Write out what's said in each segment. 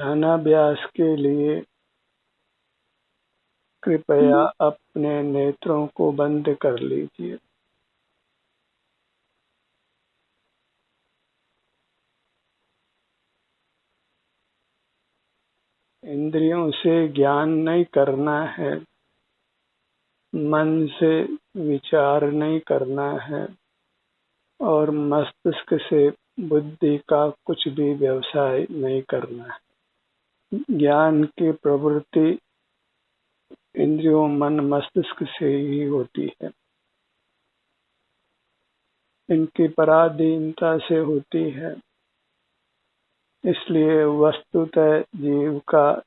ध्यानाभ्यास के लिए कृपया अपने नेत्रों को बंद कर लीजिए। इंद्रियों से ज्ञान नहीं करना है, मन से विचार नहीं करना है और मस्तिष्क से बुद्धि का कुछ भी व्यवसाय नहीं करना है। ज्ञान की प्रवृत्ति इंद्रियों, मन, मस्तिष्क से ही होती है। इनकी पराधीनता से होती है। इसलिए वस्तुतः जीव का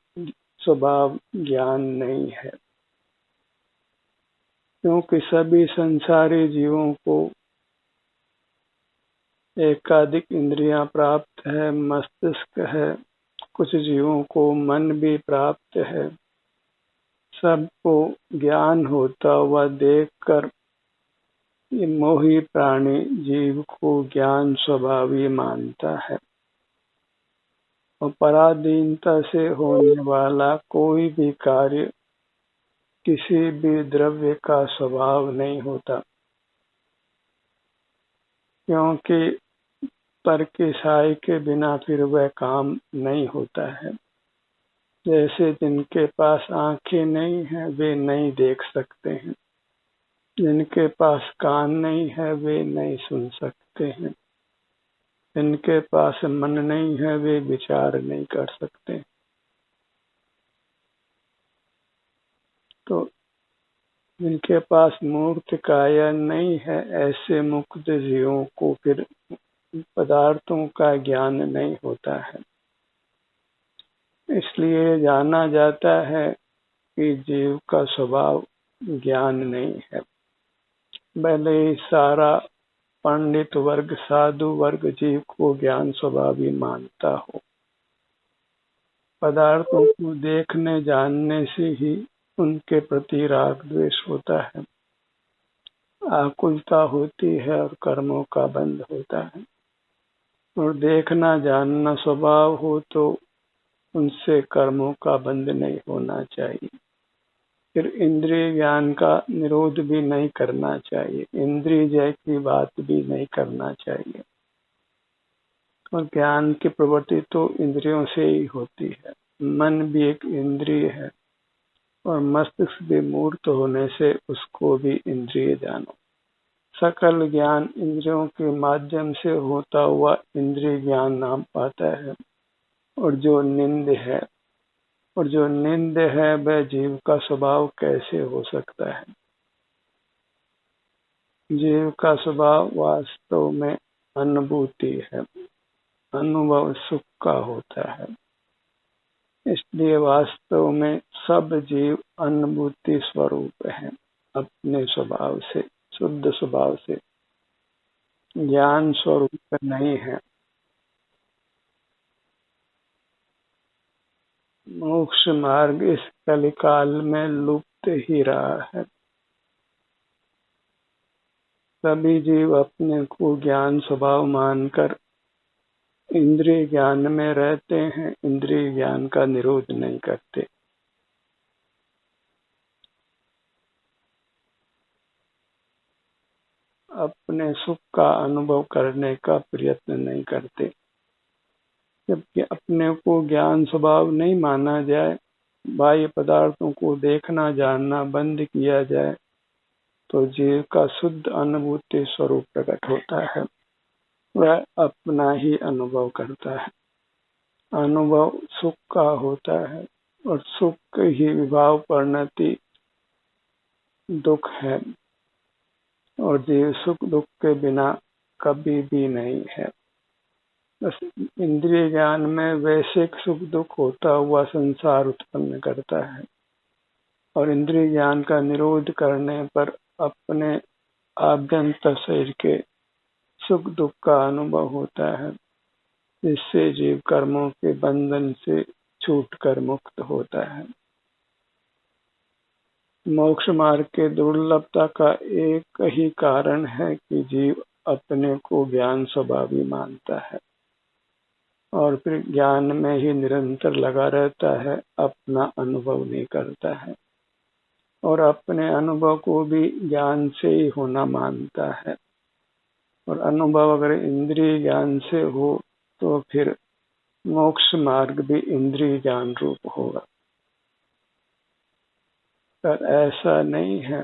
स्वभाव ज्ञान नहीं है, क्योंकि सभी संसारी जीवों को एकाधिक इंद्रियां प्राप्त है, मस्तिष्क है, कुछ जीवों को मन भी प्राप्त है। सबको ज्ञान होता हुआ देखकर ये मोही प्राणी जीव को ज्ञान स्वभावी मानता है और पराधीनता से होने वाला कोई भी कार्य किसी भी द्रव्य का स्वभाव नहीं होता, क्योंकि पर की सहाय के बिना फिर वह काम नहीं होता है। जैसे जिनके पास आंखें नहीं है वे नहीं देख सकते हैं, जिनके पास कान नहीं है वे नहीं सुन सकते हैं, जिनके पास मन नहीं है वे विचार नहीं कर सकते। तो जिनके पास मूर्त काया नहीं है, ऐसे मुक्त जीवों को फिर पदार्थों का ज्ञान नहीं होता है। इसलिए जाना जाता है कि जीव का स्वभाव ज्ञान नहीं है। भले ही सारा पंडित वर्ग, साधु वर्ग जीव को ज्ञान स्वभावी मानता हो, पदार्थों को देखने जानने से ही उनके प्रति राग द्वेष होता है, आकुलता होती है और कर्मों का बंध होता है। और देखना जानना स्वभाव हो तो उनसे कर्मों का बंध नहीं होना चाहिए। फिर इंद्रिय ज्ञान का निरोध भी नहीं करना चाहिए, इंद्रिय जय की बात भी नहीं करना चाहिए। और ज्ञान की प्रवृत्ति तो इंद्रियों से ही होती है। मन भी एक इंद्रिय है और मस्तिष्क भी मूर्त होने से उसको भी इंद्रिय जानो। सकल ज्ञान इंद्रियों के माध्यम से होता हुआ इंद्रिय ज्ञान नाम पाता है। और जो निंद है वह जीव का स्वभाव कैसे हो सकता है? जीव का स्वभाव वास्तव में अनुभूति है, अनुभव सुख का होता है। इसलिए वास्तव में सब जीव अनुभूति स्वरूप है, अपने स्वभाव से, शुद्ध स्वभाव से, ज्ञान स्वरूप नहीं है। मोक्ष मार्ग इस कलिकाल में लुप्त ही रहा है। सभी जीव अपने को ज्ञान स्वभाव मानकर इंद्रिय ज्ञान में रहते हैं, इंद्रिय ज्ञान का निरोध नहीं करते। अपने सुख का अनुभव करने का प्रयत्न नहीं करते। जबकि अपने को ज्ञान स्वभाव नहीं माना जाए, बाह्य पदार्थों को देखना जानना बंद किया जाए, तो जीव का शुद्ध अनुभूति स्वरूप प्रकट होता है। वह अपना ही अनुभव करता है। अनुभव सुख का होता है और सुख ही विभाव परिणति दुख है, और जीव सुख दुख के बिना कभी भी नहीं है। बस इंद्रिय ज्ञान में वैश्विक सुख दुख होता हुआ संसार उत्पन्न करता है, और इंद्रिय ज्ञान का निरोध करने पर अपने आभ्यंतर शरीर के सुख दुख का अनुभव होता है, जिससे जीव कर्मों के बंधन से छूटकर मुक्त होता है। मोक्ष मार्ग के दुर्लभता का एक ही कारण है कि जीव अपने को ज्ञान स्वभावी मानता है और फिर ज्ञान में ही निरंतर लगा रहता है, अपना अनुभव नहीं करता है और अपने अनुभव को भी ज्ञान से ही होना मानता है। और अनुभव अगर इंद्रिय ज्ञान से हो तो फिर मोक्ष मार्ग भी इंद्रिय ज्ञान रूप होगा। पर ऐसा नहीं है।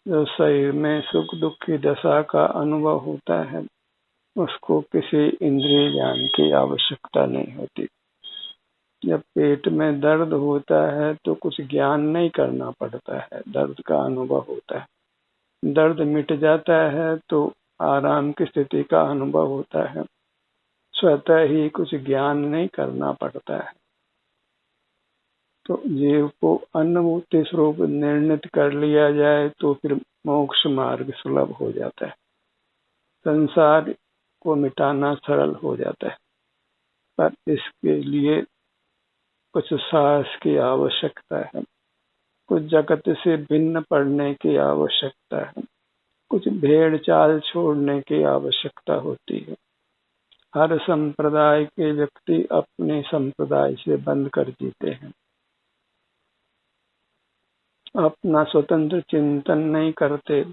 जो शरीर में सुख दुख की दशा का अनुभव होता है उसको किसी इंद्रिय ज्ञान की आवश्यकता नहीं होती। जब पेट में दर्द होता है तो कुछ ज्ञान नहीं करना पड़ता है, दर्द का अनुभव होता है। दर्द मिट जाता है तो आराम की स्थिति का अनुभव होता है, स्वतः ही कुछ ज्ञान नहीं करना पड़ता है। तो जीव को अनुभूति स्वरूप निर्णित कर लिया जाए तो फिर मोक्ष मार्ग सुलभ हो जाता है, संसार को मिटाना सरल हो जाता है। पर इसके लिए कुछ साहस की आवश्यकता है, कुछ जगत से भिन्न पड़ने की आवश्यकता है, कुछ भेड़ चाल छोड़ने की आवश्यकता होती है। हर संप्रदाय के व्यक्ति अपने संप्रदाय से बंध कर जीते हैं, अपना स्वतंत्र चिंतन नहीं करते,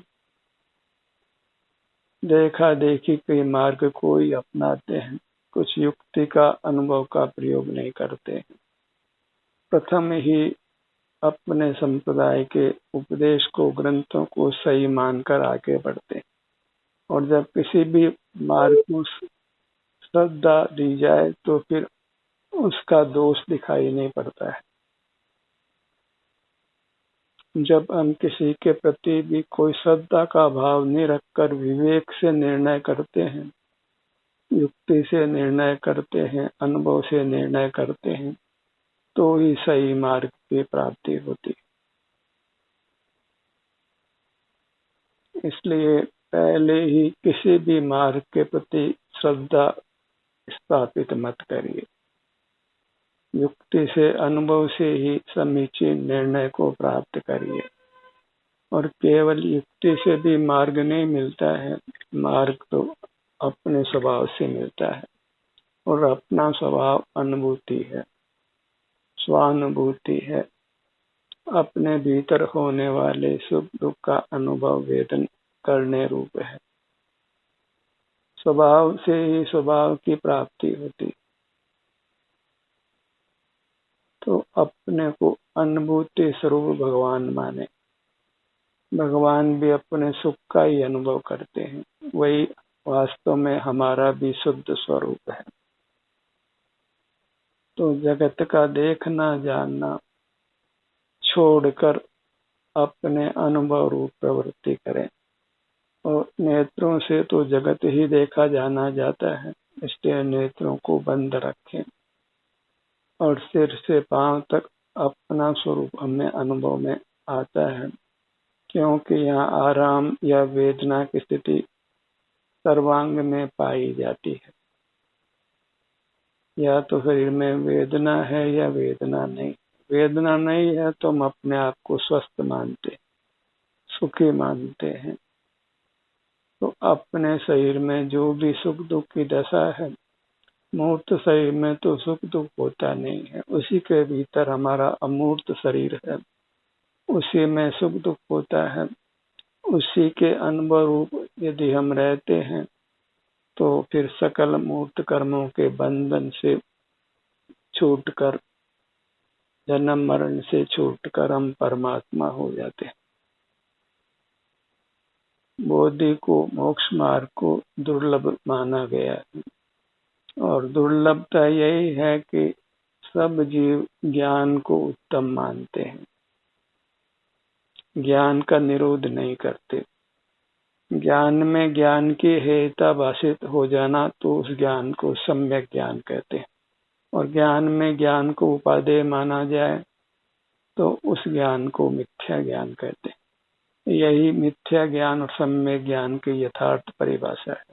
देखा देखी के मार्ग को ही अपनाते हैं, कुछ युक्ति का अनुभव का प्रयोग नहीं करते हैं। प्रथम ही अपने संप्रदाय के उपदेश को, ग्रंथों को सही मानकर आगे बढ़ते हैं और जब किसी भी मार्ग को श्रद्धा दी जाए तो फिर उसका दोष दिखाई नहीं पड़ता है। जब हम किसी के प्रति भी कोई श्रद्धा का भाव नहीं रखकर विवेक से निर्णय करते हैं, युक्ति से निर्णय करते हैं, अनुभव से निर्णय करते हैं, तो ही सही मार्ग की प्राप्ति होती है। इसलिए पहले ही किसी भी मार्ग के प्रति श्रद्धा स्थापित मत करिए, युक्ति से, अनुभव से ही समीचीन निर्णय को प्राप्त करिए। और केवल युक्ति से भी मार्ग नहीं मिलता है, मार्ग तो अपने स्वभाव से मिलता है और अपना स्वभाव अनुभूति है, स्वानुभूति है। अपने भीतर होने वाले सुख दुख का अनुभव वेदन करने रूप है। स्वभाव से ही स्वभाव की प्राप्ति होती। तो अपने को अनुभूति स्वरूप भगवान माने। भगवान भी अपने सुख का ही अनुभव करते हैं, वही वास्तव में हमारा भी शुद्ध स्वरूप है। तो जगत का देखना जानना छोड़कर अपने अनुभव रूप प्रवृत्ति करें। और नेत्रों से तो जगत ही देखा जाना जाता है, इसलिए नेत्रों को बंद रखें और सिर से पांव तक अपना स्वरूप हमें अनुभव में आता है, क्योंकि यहाँ आराम या वेदना की स्थिति सर्वांग में पाई जाती है। या तो शरीर में वेदना है या वेदना नहीं। वेदना नहीं है तो हम अपने आप को स्वस्थ मानते, सुखी मानते हैं। तो अपने शरीर में जो भी सुख दुख की दशा है, मूर्त शरीर में तो सुख दुख होता नहीं है, उसी के भीतर हमारा अमूर्त शरीर है, उसी में सुख दुख होता है। उसी के अनुभव रूप यदि हम रहते हैं तो फिर सकल मूर्त कर्मों के बंधन से छूटकर, जन्म मरण से छूटकर हम परमात्मा हो जाते हैं। बोधि को, मोक्ष मार्ग को दुर्लभ माना गया है और दुर्लभता यही है कि सब जीव ज्ञान को उत्तम मानते हैं, ज्ञान का निरोध नहीं करते। ज्ञान में ज्ञान की हेयता भाषित हो जाना तो उस ज्ञान को सम्यक ज्ञान कहते हैं, और ज्ञान में ज्ञान को उपादेय माना जाए तो उस ज्ञान को मिथ्या ज्ञान कहते हैं। यही मिथ्या ज्ञान और सम्यक ज्ञान की यथार्थ परिभाषा है।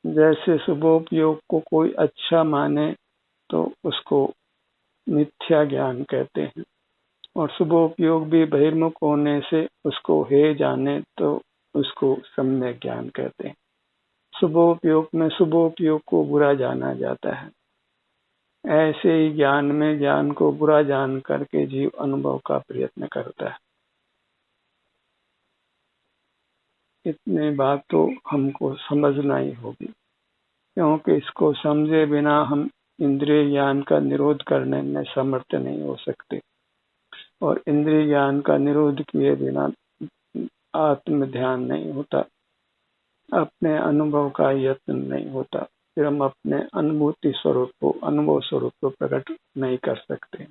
जैसे शुभोपयोग को कोई अच्छा माने तो उसको मिथ्या ज्ञान कहते हैं, और शुभोपयोग भी बहिर्मुख होने से उसको हे जाने तो उसको सम्यक ज्ञान कहते हैं। शुभोपयोग में शुभोपयोग को बुरा जाना जाता है। ऐसे ही ज्ञान में ज्ञान को बुरा जान करके जीव अनुभव का प्रयत्न करता है। इतनी बात तो हमको समझना ही होगी, क्योंकि इसको समझे बिना हम इंद्रिय ज्ञान का निरोध करने में समर्थ नहीं हो सकते, और इंद्रिय ज्ञान का निरोध किए बिना आत्म ध्यान नहीं होता, अपने अनुभव का यत्न नहीं होता, फिर हम अपने अनुभूति स्वरूप को, अनुभव स्वरूप को प्रकट नहीं कर सकते,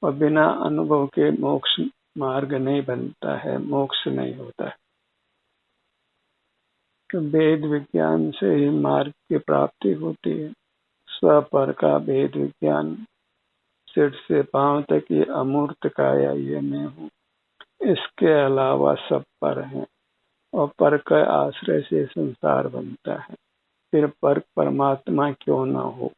और बिना अनुभव के मोक्ष मार्ग नहीं बनता है, मोक्ष नहीं होता है। तो वेद विज्ञान से ही मार्ग की प्राप्ति होती है। स्वपर का वेद विज्ञान, सिर से पांव तक ये अमूर्त काया ये मैं हूँ, इसके अलावा सब पर है, और पर के आश्रय से संसार बनता है। फिर पर परमात्मा क्यों ना हो,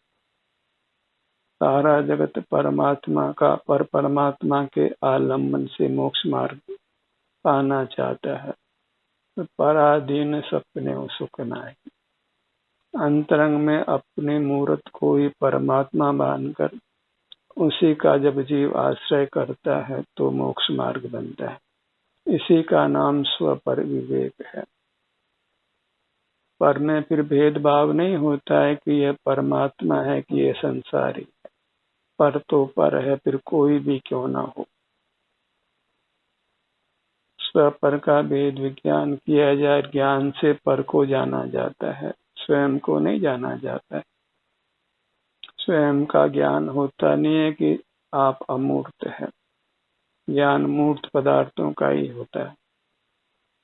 सारा जगत परमात्मा का, पर परमात्मा के आलम्बन से मोक्ष मार्ग पाना चाहता है। तो पराधीन सपने सुख नाहि, अंतरंग में अपने मूर्त को ही परमात्मा मानकर उसी का जब जीव आश्रय करता है तो मोक्ष मार्ग बनता है। इसी का नाम स्वपर विवेक है। पर में फिर भेदभाव नहीं होता है कि यह परमात्मा है कि यह संसारी है। पर तो पर है, फिर कोई भी क्यों ना हो। स्वपर का भेद विज्ञान किया जाए, ज्ञान से पर को जाना जाता है, स्वयं को नहीं जाना जाता है। स्वयं का ज्ञान होता नहीं है कि आप अमूर्त है, ज्ञान मूर्त पदार्थों का ही होता है,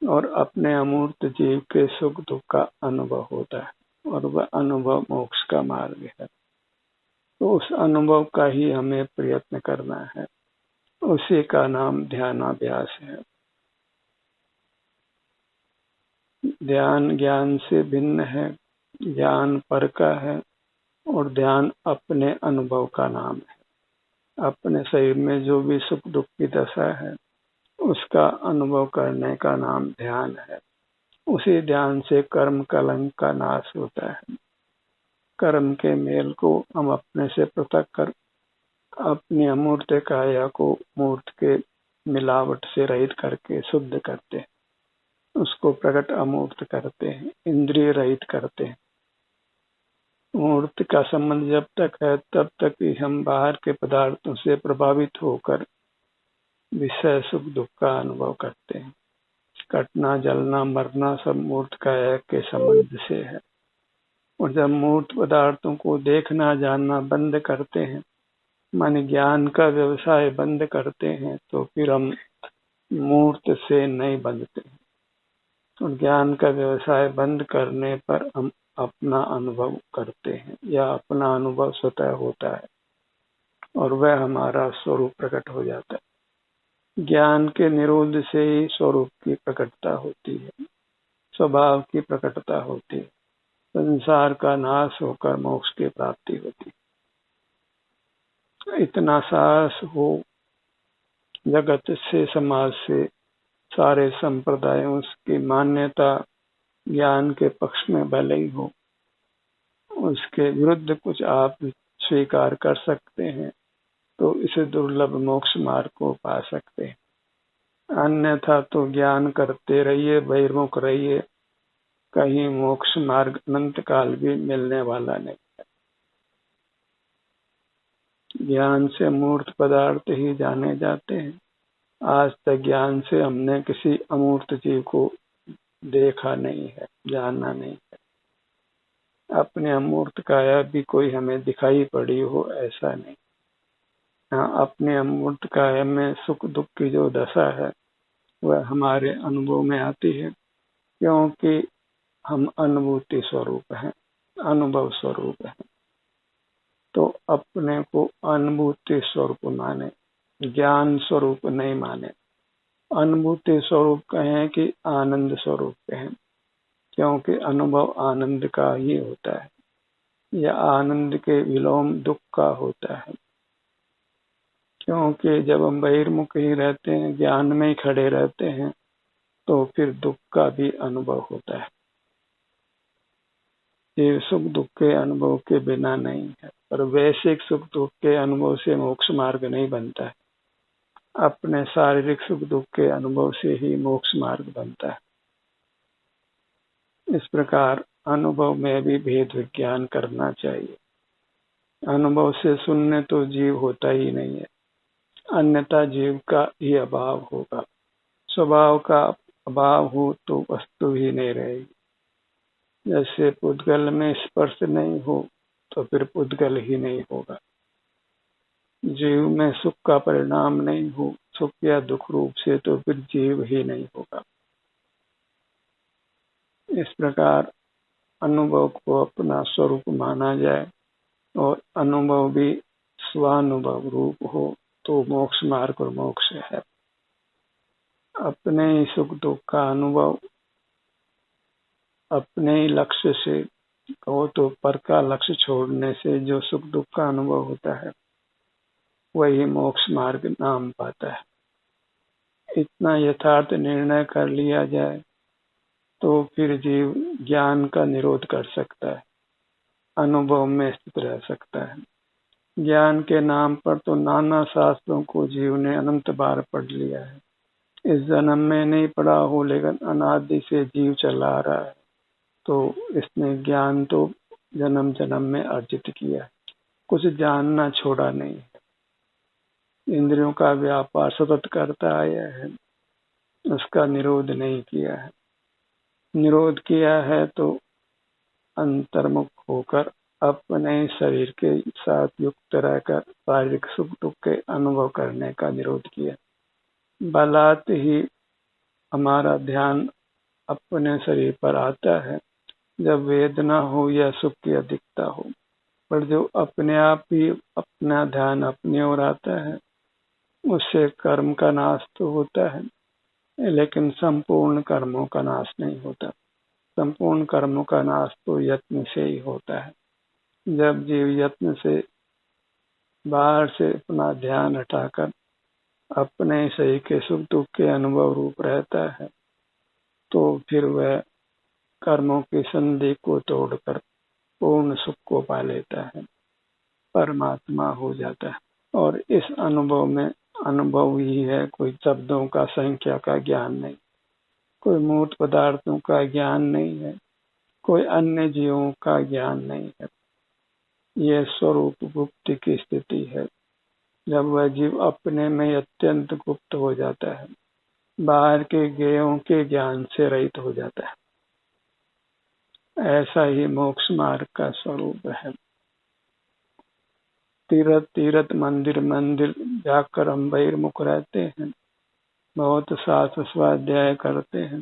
और अपने अमूर्त जीव के सुख दुख का अनुभव होता है, और वह अनुभव मोक्ष का मार्ग है। तो उस अनुभव का ही हमें प्रयत्न करना है, उसी का नाम ध्यानाभ्यास है। ध्यान ज्ञान से भिन्न है, ज्ञान पर का है, और ध्यान अपने अनुभव का नाम है। अपने शरीर में जो भी सुख दुख की दशा है उसका अनुभव करने का नाम ध्यान है। उसी ध्यान से कर्म कलंक का नाश होता है। कर्म के मेल को हम अपने से पृथक कर अपनी अमूर्त काया को मूर्त के मिलावट से रहित करके शुद्ध करते हैं, उसको प्रकट अमूर्त करते हैं, इंद्रिय रहित करते हैं। मूर्त का संबंध जब तक है तब तक ही हम बाहर के पदार्थों से प्रभावित होकर विषय सुख दुख का अनुभव करते हैं। कटना जलना मरना सब मूर्त काया के संबंध से है, और जब मूर्त पदार्थों को देखना जानना बंद करते हैं, माने ज्ञान का व्यवसाय बंद करते हैं, तो फिर हम मूर्त से नहीं बंधते हैं। और ज्ञान का व्यवसाय बंद करने पर हम अपना अनुभव करते हैं, या अपना अनुभव स्वतः होता है, और वह हमारा स्वरूप प्रकट हो जाता है। ज्ञान के निरोध से ही स्वरूप की प्रकटता होती है, स्वभाव की प्रकटता होती है, संसार का नाश होकर मोक्ष की प्राप्ति होती है। इतना साहस हो जगत से, समाज से, सारे संप्रदायों की मान्यता ज्ञान के पक्ष में भले ही हो, उसके विरुद्ध कुछ आप स्वीकार कर सकते हैं तो इसे दुर्लभ मोक्ष मार्ग को पा सकते हैं। अन्यथा तो ज्ञान करते रहिए, बहिर्मुख रहिए, कहीं मोक्ष मार्ग अनंत काल भी मिलने वाला नहीं है। ज्ञान से मूर्त पदार्थ ही जाने जाते हैं। आज तक ज्ञान से हमने किसी अमूर्त जीव को देखा नहीं है, जाना नहीं है। अपने अमूर्त काया भी कोई हमें दिखाई पड़ी हो, ऐसा नहीं। हाँ, अपने अमूर्त काया में सुख दुख की जो दशा है वह हमारे अनुभव में आती है, क्योंकि हम अनुभूति स्वरूप हैं, अनुभव स्वरूप हैं। तो अपने को अनुभूति स्वरूप माने, ज्ञान स्वरूप नहीं माने। अनुभूति स्वरूप कहें कि आनंद स्वरूप कहें, क्योंकि अनुभव आनंद का ही होता है, या आनंद के विलोम दुख का होता है। क्योंकि जब हम बहिर्मुख ही रहते हैं, ज्ञान में ही खड़े रहते हैं, तो फिर दुख का भी अनुभव होता है। जीव सुख दुख के अनुभव के बिना नहीं है, पर वैश्विक सुख दुख के अनुभव से मोक्ष मार्ग नहीं बनता है। अपने शारीरिक सुख दुख के अनुभव से ही मोक्ष मार्ग बनता है। इस प्रकार अनुभव में भी भेद विज्ञान करना चाहिए। अनुभव से शून्य तो जीव होता ही नहीं है, अन्यथा जीव का ही अभाव होगा। स्वभाव का अभाव हो तो वस्तु ही नहीं रहेगी। जैसे पुद्गल में स्पर्श नहीं हो तो फिर पुद्गल ही नहीं होगा। जीव में सुख का परिणाम नहीं हो, सुख या दुख रूप से, तो फिर जीव ही नहीं होगा। इस प्रकार अनुभव को अपना स्वरूप माना जाए और अनुभव भी स्वानुभव रूप हो तो मोक्ष मार्ग और मोक्ष है। अपने ही सुख दुख का अनुभव अपने ही लक्ष्य से हो तो पर का लक्ष्य छोड़ने से जो सुख दुख का अनुभव होता है वही मोक्ष मार्ग नाम पाता है। इतना यथार्थ निर्णय कर लिया जाए तो फिर जीव ज्ञान का निरोध कर सकता है, अनुभव में स्थित रह सकता है। ज्ञान के नाम पर तो नाना शास्त्रों को जीव ने अनंत बार पढ़ लिया है। इस जन्म में नहीं पढ़ा हो लेकिन अनादि से जीव चला आ रहा है, तो इसने ज्ञान तो जन्म जन्म में अर्जित किया है, कुछ जानना छोड़ा नहीं है। इंद्रियों का व्यापार सतत करता आया है, उसका निरोध नहीं किया है। निरोध किया है तो अंतर्मुख होकर अपने शरीर के साथ युक्त रहकर शारीरिक सुख दुख के अनुभव करने का निरोध किया। बलात् ही हमारा ध्यान अपने शरीर पर आता है जब वेदना हो या सुख की अधिकता हो, पर जो अपने आप ही अपना ध्यान अपनी ओर आता है उससे कर्म का नाश तो होता है, लेकिन संपूर्ण कर्मों का नाश नहीं होता। संपूर्ण कर्मों का नाश तो यत्न से ही होता है। जब जीव यत्न से बाहर से अपना ध्यान हटाकर अपने शरीर के सुख दुख के अनुभव रूप रहता है तो फिर वह कर्मों की संधि को तोड़कर पूर्ण सुख को पा लेता है, परमात्मा हो जाता है। और इस अनुभव में अनुभव ही है, कोई शब्दों का संख्या का ज्ञान नहीं, कोई मूर्त पदार्थों का ज्ञान नहीं है, कोई अन्य जीवों का ज्ञान नहीं है। यह स्वरूप गुप्ति की स्थिति है, जब वह जीव अपने में अत्यंत गुप्त हो जाता है, बाहर के ज्ञेयों के ज्ञान से रहित हो जाता है। ऐसा ही मोक्ष मार्ग का स्वरूप है। तीरथ तीरथ मंदिर मंदिर जाकर हम बहिर्मुख रहते हैं, बहुत शास्त्र स्वाध्याय करते हैं,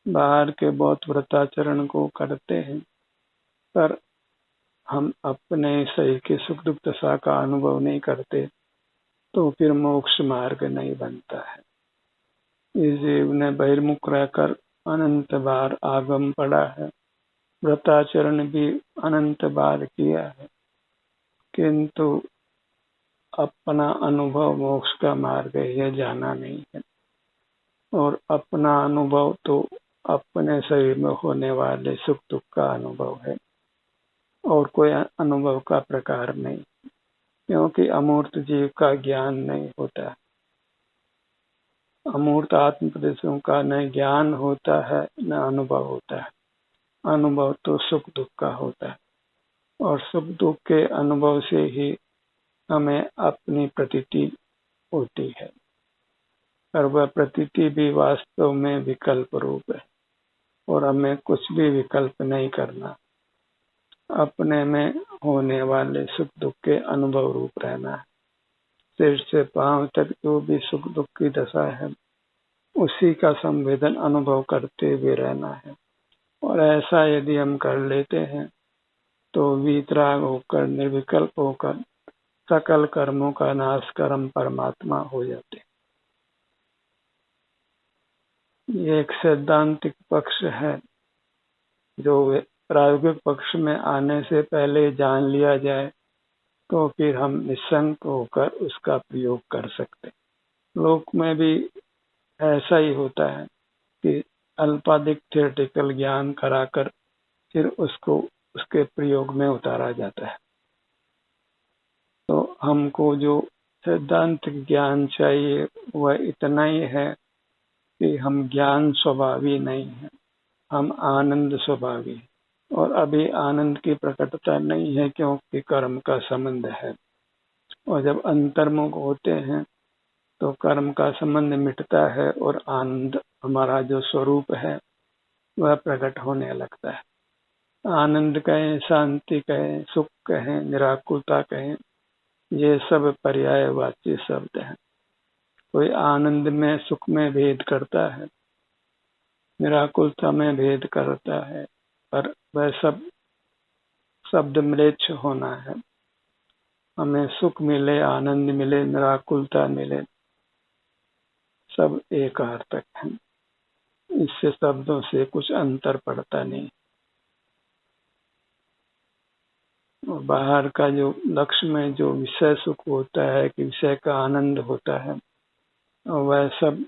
बाहर के बहुत व्रताचरण को करते हैं, पर हम अपने सही के सुख दुख दशा का अनुभव नहीं करते तो फिर मोक्ष मार्ग नहीं बनता है। इस जीव ने बहिर्मुख रहकर अनंत बार आगम पढ़ा है, व्रताचरण भी अनंत बार किया है, किंतु अपना अनुभव मोक्ष का मार्ग यह जाना नहीं है। और अपना अनुभव तो अपने शरीर में होने वाले सुख दुख का अनुभव है और कोई अनुभव का प्रकार नहीं, क्योंकि अमूर्त जीव का ज्ञान नहीं होता। अमूर्त आत्म प्रदेशों का न ज्ञान होता है न अनुभव होता है। अनुभव तो सुख दुख का होता है और सुख दुख के अनुभव से ही हमें अपनी प्रतीति होती है, और वह प्रतीति भी वास्तव में विकल्प रूप है और हमें कुछ भी विकल्प नहीं करना। अपने में होने वाले सुख दुख के अनुभव रूप रहना है। सिर से पांव तक जो भी सुख दुख की दशा है उसी का संवेदन अनुभव करते हुए रहना है। और ऐसा यदि हम कर लेते हैं तो वीतराग होकर निर्विकल्प होकर सकल कर्मों का नाश कर हम परमात्मा हो जाते हैं। ये एक सैद्धांतिक पक्ष है जो प्रायोगिक पक्ष में आने से पहले जान लिया जाए तो फिर हम निशंक होकर उसका प्रयोग कर सकते। लोक में भी ऐसा ही होता है कि अल्पाधिक थियोरेटिकल ज्ञान कराकर फिर उसको उसके प्रयोग में उतारा जाता है। तो हमको जो सैद्धांतिक ज्ञान चाहिए वह इतना ही है कि हम ज्ञान स्वभावी नहीं है, हम आनंद स्वभावी। और अभी आनंद की प्रकटता नहीं है क्योंकि कर्म का संबंध है, और जब अंतर्मुख होते हैं तो कर्म का संबंध मिटता है और आनंद हमारा जो स्वरूप है वह प्रकट होने लगता है। आनंद कहें, शांति कहें, सुख कहें, निराकुलता कहें, ये सब पर्यायवाची शब्द हैं। कोई आनंद में, सुख में भेद करता है, निराकुलता में भेद करता है, पर वह सब शब्द म्लेच्छ होना है। हमें सुख मिले, आनंद मिले, निराकुलता मिले, सब एक अर्थक है। इससे शब्दों से कुछ अंतर पड़ता नहीं। और बाहर का जो लक्ष्य में जो विषय सुख होता है, कि विषय का आनंद होता है, वह सब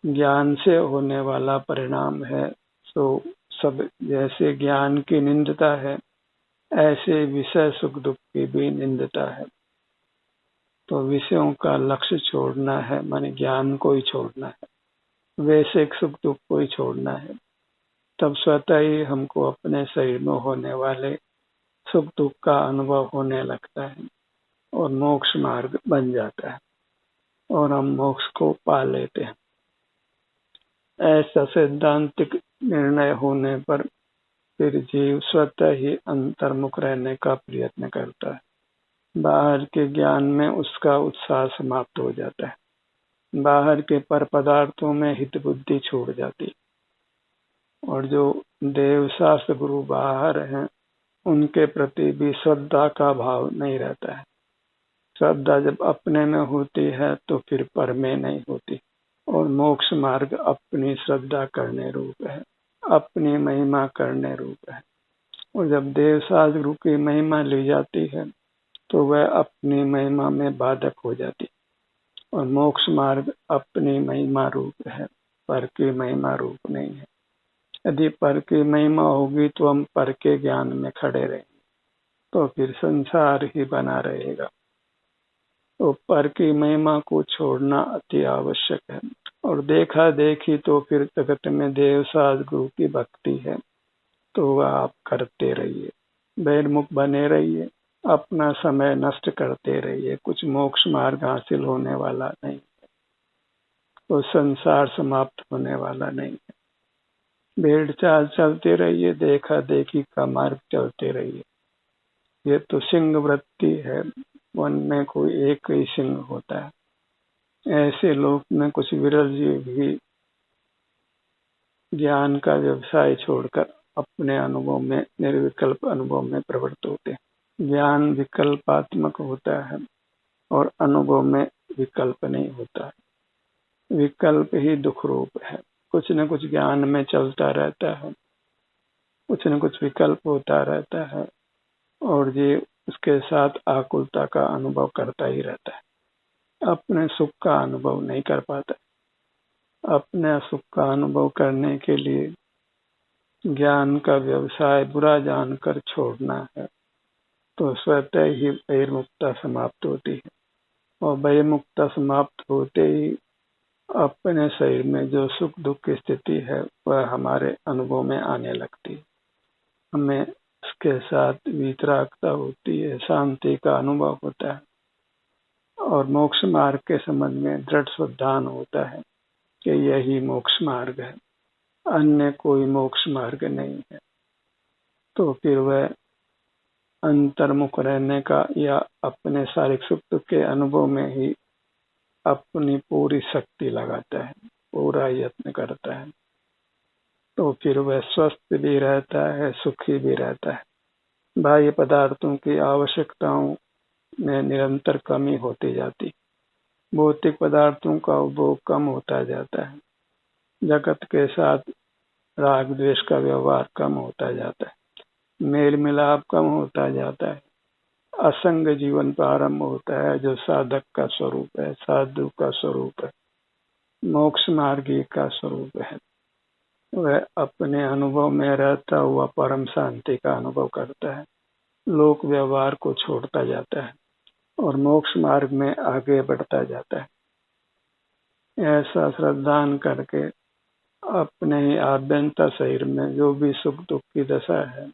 ज्ञान से होने वाला परिणाम है। तो सब जैसे ज्ञान की निंदता है, ऐसे विषय सुख दुख की भी निंदता है। तो विषयों का लक्ष्य छोड़ना है, माने ज्ञान को ही छोड़ना है, वैसे सुख दुख को ही छोड़ना है। तब स्वतः ही हमको अपने शरीर में होने वाले सुख दुख का अनुभव होने लगता है और मोक्ष मार्ग बन जाता है और हम मोक्ष को पा लेते हैं। ऐसा सैद्धांतिक निर्णय होने पर फिर जीव स्वतः ही अंतर्मुख रहने का प्रयत्न करता है। बाहर के ज्ञान में उसका उत्साह समाप्त हो जाता है, बाहर के पर पदार्थों में हित बुद्धि छूट जाती, और जो देव शास्त्र गुरु बाहर हैं उनके प्रति भी श्रद्धा का भाव नहीं रहता है। श्रद्धा जब अपने में होती है तो फिर पर में नहीं होती। और मोक्ष मार्ग अपनी श्रद्धा करने रूप है, अपनी महिमा करने रूप है। और जब देव शास्त्र गुरु की महिमा ली जाती है तो वह अपनी महिमा में बाधक हो जाती, और मोक्ष मार्ग अपनी महिमा रूप है, पर की महिमा रूप नहीं है। यदि पर की महिमा होगी तो हम पर के ज्ञान में खड़े रहेंगे, तो फिर संसार ही बना रहेगा। तो पर की महिमा को छोड़ना अति आवश्यक है। और देखा देखी तो फिर जगत में देव शास्त्र गुरु की भक्ति है, तो वह आप करते रहिए, बहिर्मुख बने रहिए, अपना समय नष्ट करते रहिए, कुछ मोक्ष मार्ग हासिल होने वाला नहीं है, तो संसार समाप्त होने वाला नहीं है। भेड़ चाल चलते रहिए, देखा देखी का मार्ग चलते रहिए। ये तो सिंह वृत्ति है, वन में कोई एक ही सिंह होता है। ऐसे लोक में कुछ विरल जीव भी ज्ञान का व्यवसाय छोड़कर अपने अनुभव में, निर्विकल्प अनुभव में प्रवृत्त होते हैं। ज्ञान विकल्पात्मक होता है और अनुभव में विकल्प नहीं होता है। विकल्प ही दुख रूप है। कुछ न कुछ ज्ञान में चलता रहता है, कुछ न कुछ विकल्प होता रहता है, और ये उसके साथ आकुलता का अनुभव करता ही रहता है, अपने सुख का अनुभव नहीं कर पाता। अपने सुख का अनुभव करने के लिए ज्ञान का व्यवसाय बुरा जानकर छोड़ना है, तो स्वतः ही बहिर्मुखता समाप्त होती है, और बहिर्मुखता समाप्त होते ही अपने शरीर में जो सुख दुख की स्थिति है वह हमारे अनुभव में आने लगती है। हमें उसके साथ वितरागता होती है, शांति का अनुभव होता है, और मोक्ष मार्ग के संबंध में दृढ़ श्रद्धान होता है कि यही मोक्ष मार्ग है, अन्य कोई मोक्ष मार्ग नहीं है। तो फिर वह अंतर्मुख रहने का या अपने शारीरिक सुख दुख के अनुभव में ही अपनी पूरी शक्ति लगाता है, पूरा यत्न करता है, तो फिर वह स्वस्थ भी रहता है, सुखी भी रहता है। बाह्य पदार्थों की आवश्यकताओं में निरंतर कमी होती जाती, भौतिक पदार्थों का उपभोग कम होता जाता है, जगत के साथ राग द्वेष का व्यवहार कम होता जाता है, मेल मिलाप कम होता जाता है, असंग जीवन प्रारंभ होता है, जो साधक का स्वरूप है, साधु का स्वरूप है, मोक्ष मार्गी का स्वरूप है। वह अपने अनुभव में रहता हुआ परम शांति का अनुभव करता है, लोक व्यवहार को छोड़ता जाता है और मोक्ष मार्ग में आगे बढ़ता जाता है। ऐसा श्रद्धान करके अपने ही आभ्यंतर शरीर में जो भी सुख दुख की दशा है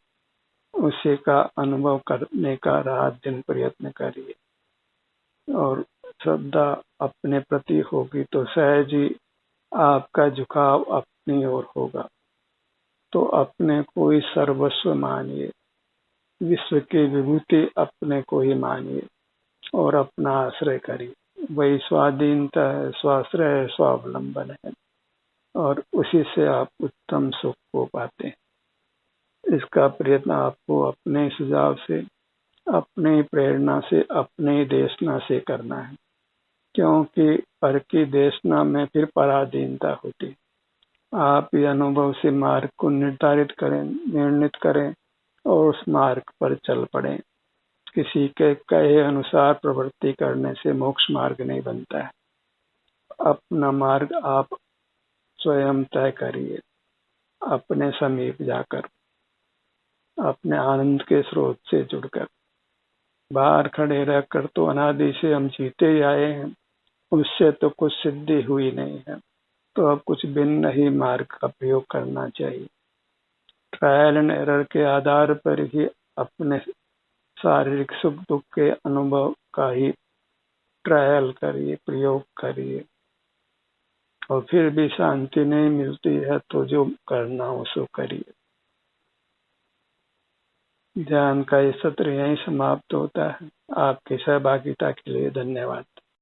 उसी का अनुभव करने का रात दिन प्रयत्न करिए। और श्रद्धा अपने प्रति होगी तो सहज ही आपका झुकाव अपनी ओर होगा। तो अपने को ही सर्वस्व मानिए, विश्व की विभूति अपने को ही मानिए और अपना आश्रय करिए। वही स्वाधीनता है, स्वाश्रय है, स्वावलंबन है और उसी से आप उत्तम सुख को पाते हैं। इसका प्रयत्न आपको अपने सुझाव से, अपने प्रेरणा से, अपने देशना से करना है, क्योंकि पर की देशना में फिर पराधीनता होती। आप ये अनुभव से मार्ग को निर्णित करें और उस मार्ग पर चल पड़े। किसी के कहे अनुसार प्रवृत्ति करने से मोक्ष मार्ग नहीं बनता है। अपना मार्ग आप स्वयं तय करिए, अपने समीप जाकर, अपने आनंद के स्रोत से जुड़कर। बाहर खड़े रहकर तो अनादि से हम जीते ही आए हैं, उससे तो कुछ सिद्धि हुई नहीं है, तो अब कुछ भिन्न ही मार्ग का प्रयोग करना चाहिए। ट्रायल एंड एरर के आधार पर ही अपने शारीरिक सुख दुख के अनुभव का ही ट्रायल करिए, प्रयोग करिए। और फिर भी शांति नहीं मिलती है तो जो करना हो सो करिए। ध्यान का ये सत्र यहीं समाप्त होता है। आपकी सहभागिता के लिए धन्यवाद।